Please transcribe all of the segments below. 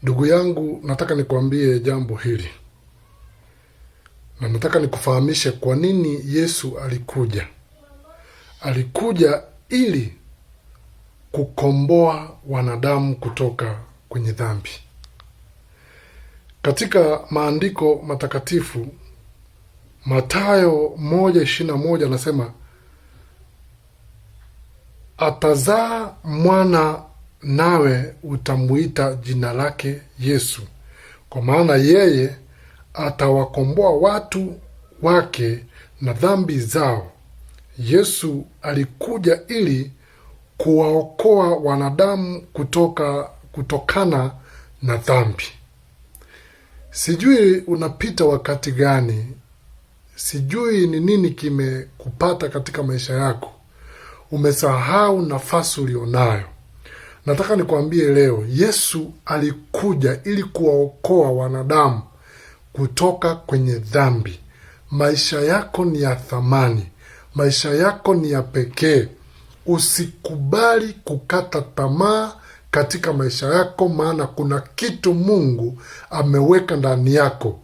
Ndugu yangu, nataka nikuambie jambo hili, na nataka nikufahamishe kwa nini Yesu alikuja. Alikuja ili kukomboa wanadamu kutoka kwenye dhambi. Katika maandiko matakatifu, Mathayo 1:21 anasema, atazaa mwana nawe utamuita jina lake Yesu, kwa maana yeye atawakomboa watu wake na dhambi zao. Yesu alikuja ili kuwaokoa wanadamu kutokana na dhambi. Sijui unapita wakati gani, sijui ni nini kimekupata katika maisha yako, umesahau nafasi ulionayo. Nataka nikwambie leo, Yesu alikuja ili kuwaokoa wanadamu kutoka kwenye dhambi. Maisha yako ni ya thamani, maisha yako ni ya pekee. Usikubali kukata tamaa katika maisha yako, maana kuna kitu Mungu ameweka ndani yako.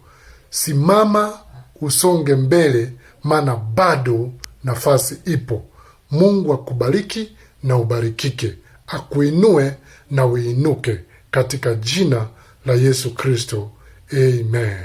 Simama, usonge mbele, maana bado nafasi ipo. Mungu akubariki na ubarikike, akuinue na uinuke katika jina la Yesu Kristo. Amen.